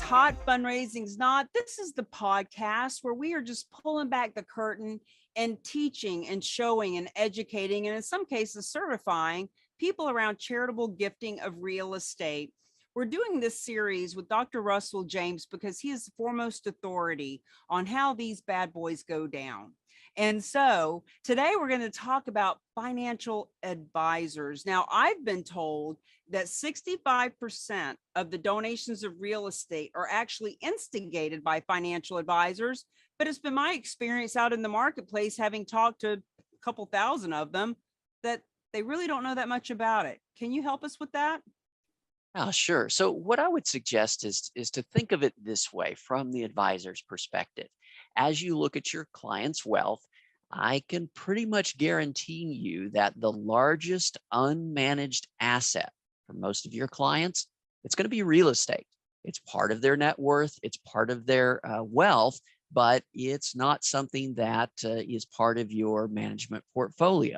hot, fundraising's not. This is the podcast where we are just pulling back the curtain and teaching and showing and educating, and in some cases, certifying people around charitable gifting of real estate. We're doing this series with Dr. Russell James because he is the foremost authority on how these bad boys go down. And so today we're going to talk about financial advisors. Now, I've been told that 65% of the donations of real estate are actually instigated by financial advisors, but it's been my experience out in the marketplace, having talked to a couple thousand of them, that they really don't know that much about it. Can you help us with that? Oh, sure. So what I would suggest is to think of it this way from the advisor's perspective. As you look at your client's wealth, I can pretty much guarantee you that the largest unmanaged asset for most of your clients, it's going to be real estate. It's part of their net worth. It's part of their wealth, but it's not something that is part of your management portfolio.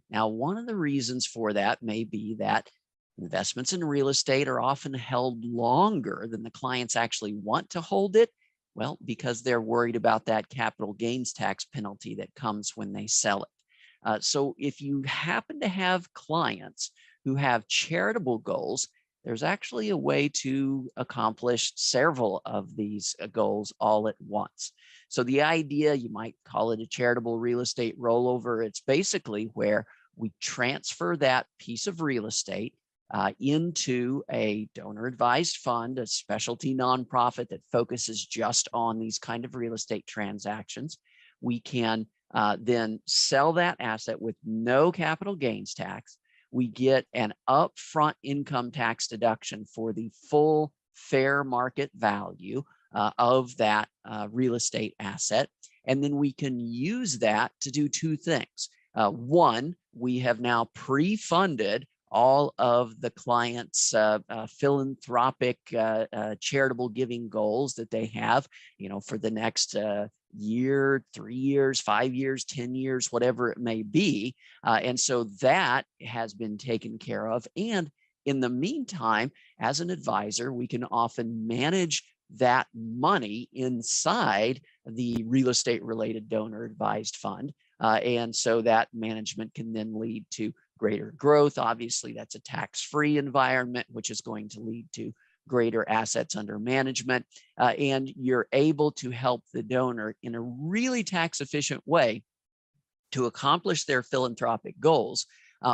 Now, one of the reasons for that may be that investments in real estate are often held longer than the clients actually want to hold it. Well, because they're worried about that capital gains tax penalty that comes when they sell it. So if you happen to have clients who have charitable goals, there's actually a way to accomplish several of these goals all at once. So the idea, you might call it a charitable real estate rollover. It's basically where we transfer that piece of real estate into a donor advised fund, a specialty nonprofit that focuses just on these kind of real estate transactions. We can then sell that asset with no capital gains tax. We get an upfront income tax deduction for the full fair market value of that real estate asset. And then we can use that to do two things. One, we have now pre-funded all of the clients' philanthropic charitable giving goals that they have, for the next year, 3 years, 5 years, 10 years, whatever it may be. And so that has been taken care of. And in the meantime, as an advisor, we can often manage that money inside the real estate related donor advised fund. And so that management can then lead to greater growth. Obviously, that's a tax-free environment, which is going to lead to greater assets under management. And you're able to help the donor in a really tax-efficient way to accomplish their philanthropic goals.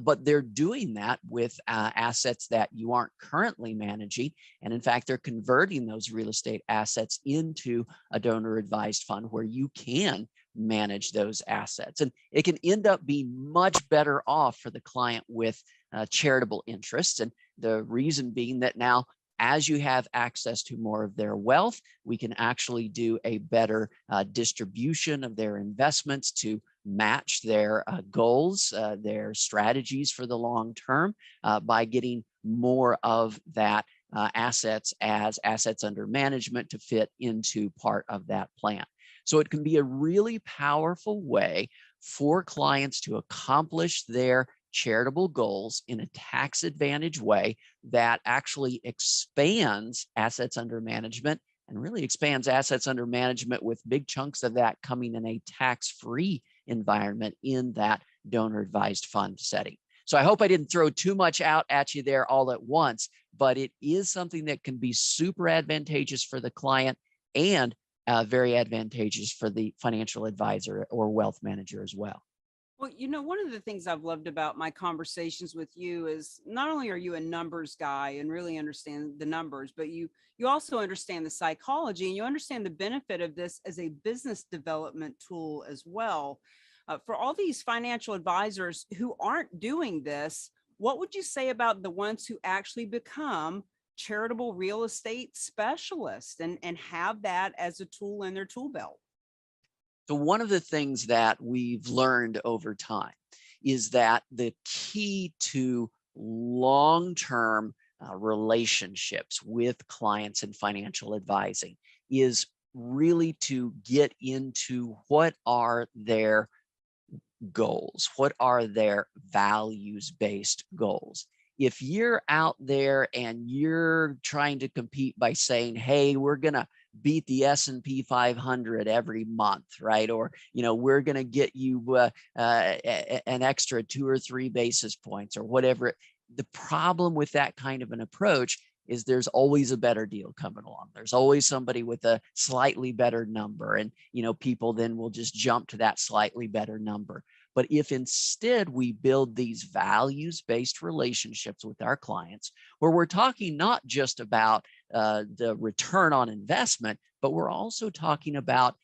But they're doing that with assets that you aren't currently managing. And in fact, they're converting those real estate assets into a donor advised fund where you can manage those assets. And it can end up being much better off for the client with charitable interests. And the reason being that now, as you have access to more of their wealth, we can actually do a better distribution of their investments to match their goals, their strategies for the long term by getting more of that assets as assets under management to fit into part of that plan. So it can be a really powerful way for clients to accomplish their charitable goals in a tax advantage way that actually expands assets under management and really expands assets under management with big chunks of that coming in a tax-free environment in that donor advised fund setting. So I hope I didn't throw too much out at you there all at once, but it is something that can be super advantageous for the client and very advantageous for the financial advisor or wealth manager as well. Well, one of the things I've loved about my conversations with you is not only are you a numbers guy and really understand the numbers, but you also understand the psychology and you understand the benefit of this as a business development tool as well. For all these financial advisors who aren't doing this, what would you say about the ones who actually become charitable real estate specialists and have that as a tool in their tool belt? So one of the things that we've learned over time is that the key to long-term relationships with clients in financial advising is really to get into what are their goals, what are their values-based goals. if you're out there and you're trying to compete by saying, hey, we're going to beat the S&P 500 every month, right? Or, we're going to get you an extra 2 or 3 basis points or whatever. The problem with that kind of an approach is there's always a better deal coming along. There's always somebody with a slightly better number. And, people then will just jump to that slightly better number. But if instead we build these values-based relationships with our clients, where we're talking not just about the return on investment, but we're also talking about,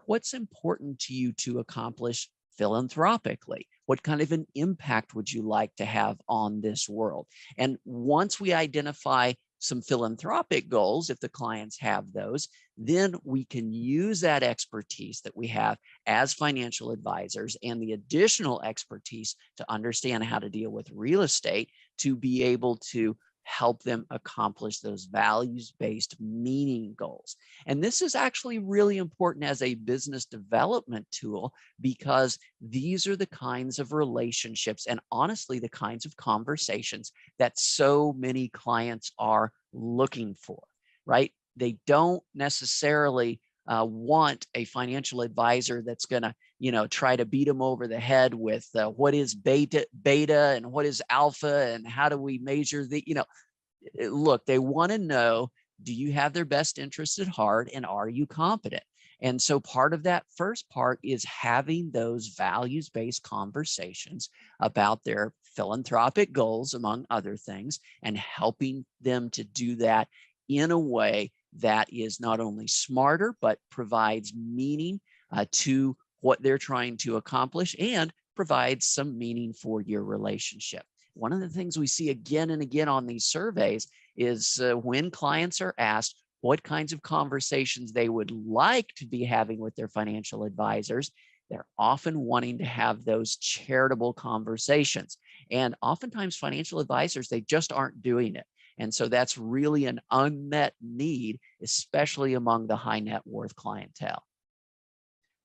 what's important to you to accomplish philanthropically? What kind of an impact would you like to have on this world? And once we identify some philanthropic goals, if the clients have those, then we can use that expertise that we have as financial advisors and the additional expertise to understand how to deal with real estate to be able to help them accomplish those values-based meaning goals. And this is actually really important as a business development tool, because these are the kinds of relationships and honestly the kinds of conversations that so many clients are looking for, right? They don't necessarily want a financial advisor that's going to, try to beat them over the head with what is beta and what is alpha and how do we measure the, look, they want to know, do you have their best interests at heart and are you competent? And so part of that first part is having those values-based conversations about their philanthropic goals, among other things, and helping them to do that in a way that is not only smarter, but provides meaning to what they're trying to accomplish and provides some meaning for your relationship. One of the things we see again and again on these surveys is when clients are asked what kinds of conversations they would like to be having with their financial advisors, they're often wanting to have those charitable conversations. And oftentimes financial advisors, they just aren't doing it. And so that's really an unmet need, especially among the high net worth clientele.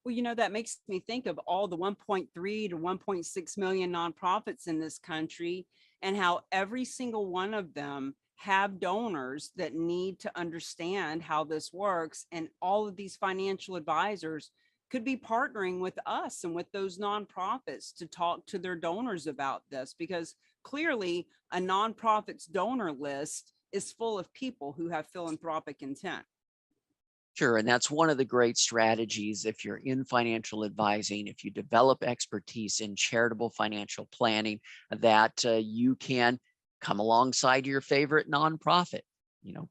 Well, that makes me think of all the 1.3 to 1.6 million nonprofits in this country and how every single one of them have donors that need to understand how this works. And all of these financial advisors could be partnering with us and with those nonprofits to talk to their donors about this, because clearly a nonprofit's donor list is full of people who have philanthropic intent. Sure. And that's one of the great strategies if you're in financial advising, if you develop expertise in charitable financial planning, that you can come alongside your favorite nonprofit,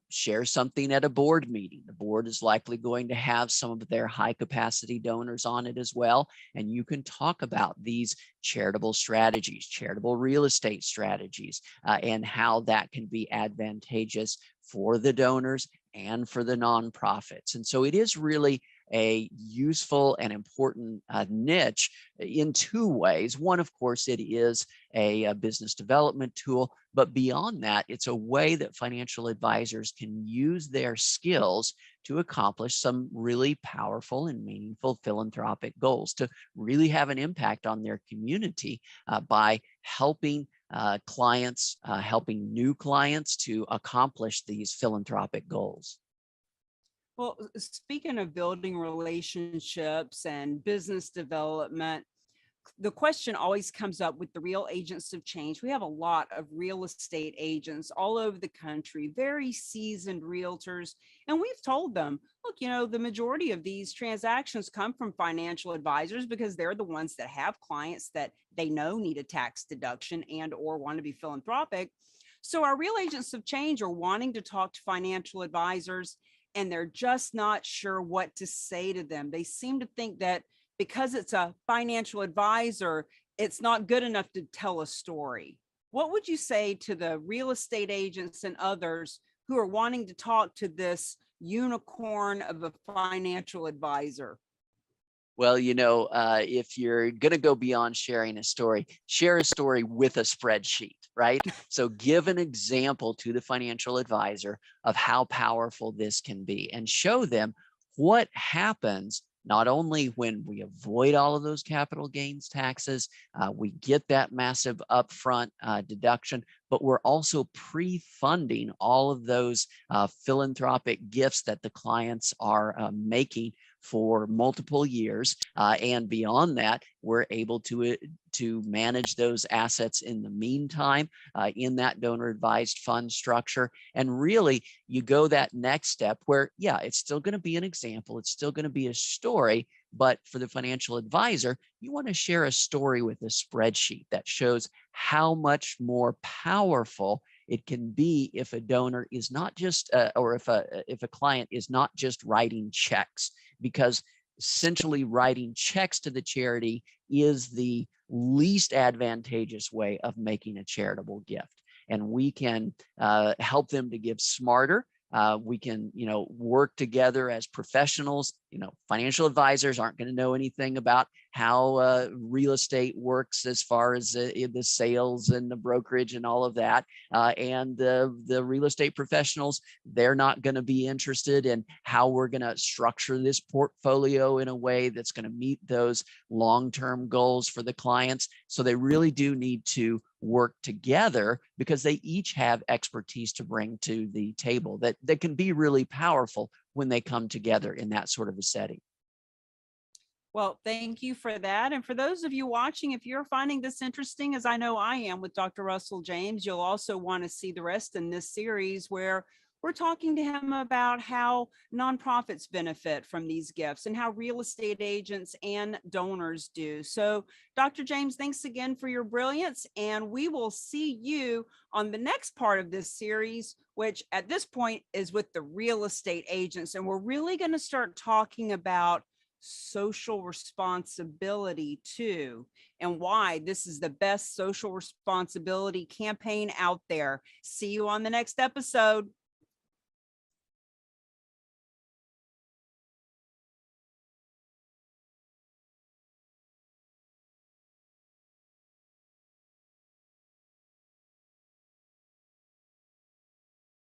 share something at a board meeting. The board is likely going to have some of their high capacity donors on it as well. And you can talk about these charitable strategies, charitable real estate strategies, and how that can be advantageous for the donors and for the nonprofits. And so it is really a useful and important niche in two ways. One, of course, it is a business development tool, but beyond that, it's a way that financial advisors can use their skills to accomplish some really powerful and meaningful philanthropic goals, to really have an impact on their community by helping clients, helping new clients to accomplish these philanthropic goals. Well, speaking of building relationships and business development, the question always comes up with the real agents of change. We have a lot of real estate agents all over the country, very seasoned realtors. And we've told them, look, the majority of these transactions come from financial advisors because they're the ones that have clients that they know need a tax deduction and or want to be philanthropic. So our real agents of change are wanting to talk to financial advisors, and they're just not sure what to say to them. They seem to think that because it's a financial advisor, it's not good enough to tell a story. What would you say to the real estate agents and others who are wanting to talk to this unicorn of a financial advisor? Well, if you're going to go beyond sharing a story, share a story with a spreadsheet, right? So give an example to the financial advisor of how powerful this can be and show them what happens not only when we avoid all of those capital gains taxes, we get that massive upfront deduction, but we're also pre-funding all of those philanthropic gifts that the clients are making for multiple years. And beyond that, we're able to manage those assets in the meantime in that donor advised fund structure. And really, you go that next step where, yeah, it's still going to be an example, it's still going to be a story. But for the financial advisor, you want to share a story with a spreadsheet that shows how much more powerful it can be if a donor is not just, or if a client is not just writing checks, because essentially writing checks to the charity is the least advantageous way of making a charitable gift. And we can help them to give smarter. We can, work together as professionals. Financial advisors aren't going to know anything about how real estate works as far as the sales and the brokerage and all of that. And the real estate professionals, they're not going to be interested in how we're going to structure this portfolio in a way that's going to meet those long-term goals for the clients. So they really do need to work together because they each have expertise to bring to the table that can be really powerful when they come together in that sort of a setting. Well, thank you for that. And for those of you watching, if you're finding this interesting, as I know I am with Dr. Russell James, you'll also want to see the rest in this series where we're talking to him about how nonprofits benefit from these gifts and how real estate agents and donors do. So, Dr. James, thanks again for your brilliance. And we will see you on the next part of this series, which at this point is with the real estate agents. And we're really going to start talking about social responsibility too, and why this is the best social responsibility campaign out there. See you on the next episode.